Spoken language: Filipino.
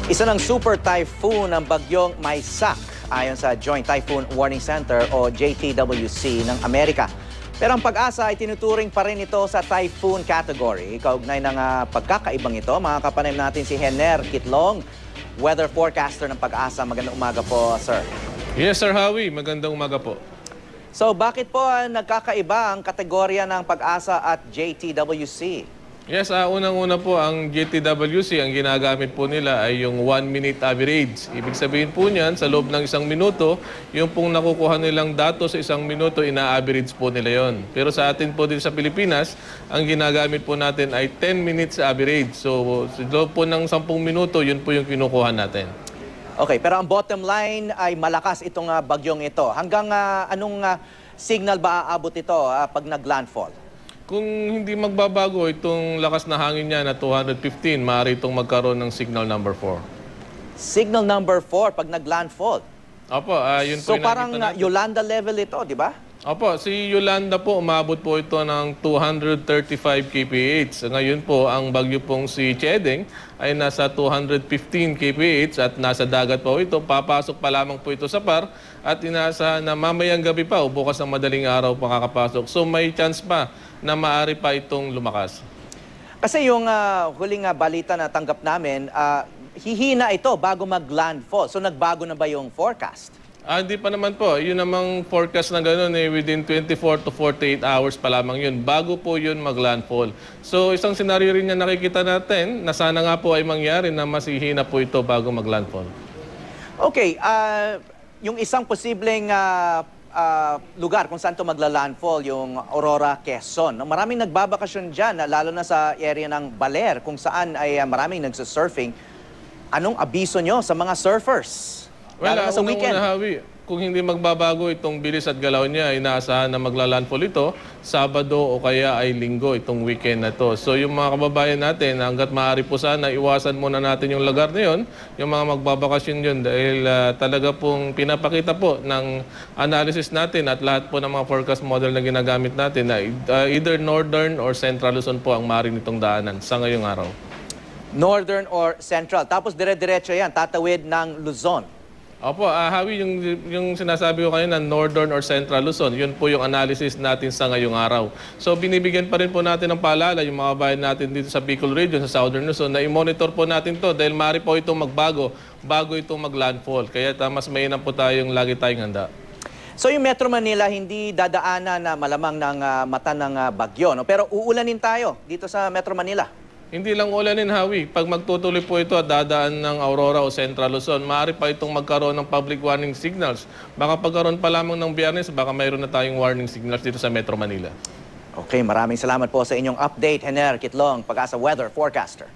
Isa ng super typhoon ang bagyong Maysak ayon sa Joint Typhoon Warning Center o JTWC ng Amerika. Pero ang Pag-asa ay tinuturing pa rin ito sa typhoon category. Kaugnay ng pagkakaibang ito, mga kapanim natin si Hener Kitlong, weather forecaster ng Pag-asa. Magandang umaga po, sir. Yes, Sir Howie. Magandang umaga po. So, bakit po nagkakaiba ang kategorya ng Pag-asa at JTWC? Yes, unang-una po ang JTWC, ang ginagamit po nila ay yung 1-minute average. Ibig sabihin po niyan, sa loob ng 1 minuto, yung pong nakukuha nilang datos sa 1 minuto, ina-average po nila yon. Pero sa atin po din sa Pilipinas, ang ginagamit po natin ay 10 minutes average. So, sa loob po ng 10 minuto, yun po yung kinukuha natin. Okay, pero ang bottom line ay malakas itong bagyong ito. Hanggang anong signal ba aabot ito pag nag-landfall? Kung hindi magbabago itong lakas na hangin niya na 215, maaari itong magkaroon ng signal number 4. Signal number 4 pag nag-landfall. Opo, yun po So parang Yolanda level ito, di ba? Opo, si Yolanda po, umabot po ito ng 235 kph. Ngayon po, ang bagyo pong si Chedeng ay nasa 215 kph at nasa dagat po ito. Papasok pa lamang po ito sa PAR at inaasahan na mamayang gabi pa o bukas ng madaling araw makakapasok. So may chance pa na maaari pa itong lumakas. Kasi yung huling balita na tanggap namin, hihina ito bago mag-landfall. So nagbago na ba yung forecast? Hindi pa naman po. Yun namang forecast na gano'n within 24 to 48 hours pa lamang yun. Bago po yun mag-landfall. So isang senaryo rin na nakikita natin na sana nga po ay mangyari na masihina po ito bago mag-landfall. Okay, yung isang posibleng lugar kung saan ito magla-landfall, yung Aurora, Quezon. Maraming nagbabakasyon dyan, lalo na sa area ng Baler, kung saan ay maraming nagsusurfing. Anong abiso nyo sa mga surfers? Well, Lalo na sa weekend. Kung hindi magbabago itong bilis at galaw niya, inaasahan na magla-landfall ito Sabado o kaya ay Linggo itong weekend na to. So yung mga kababayan natin, hanggat maaari po sana, iwasan muna natin yung lugar na yun, yung mga magbabakasyon yun dahil talaga pong pinapakita po ng analysis natin at lahat po ng mga forecast model na ginagamit natin na either Northern or Central Luzon po ang maaari nitong daanan sa ngayong araw. Northern or Central. Tapos dire-diretso yan, tatawid ng Luzon. Opo, Hawi, yung sinasabi ko kayo na Northern or Central Luzon, yun po yung analysis natin sa ngayong araw. So binibigyan pa rin po natin ng paalala yung mga bayan natin dito sa Bicol Region, sa Southern Luzon, na i-monitor po natin to dahil maaari po itong magbago bago itong mag-landfall. Kaya mas mainam po tayong lagi tayong handa. So yung Metro Manila hindi dadaanan na malamang ng mata ng bagyo, no? Pero uulanin tayo dito sa Metro Manila. Hindi lang ulanin, Hawi. Pag magtutuloy po ito at dadaan ng Aurora o Central Luzon, maaari pa itong magkaroon ng public warning signals. Baka pagkaroon pa lamang ng Biyernes, baka mayroon na tayong warning signals dito sa Metro Manila. Okay, maraming salamat po sa inyong update, Hener Kitlong, Pag-asa Weather Forecaster.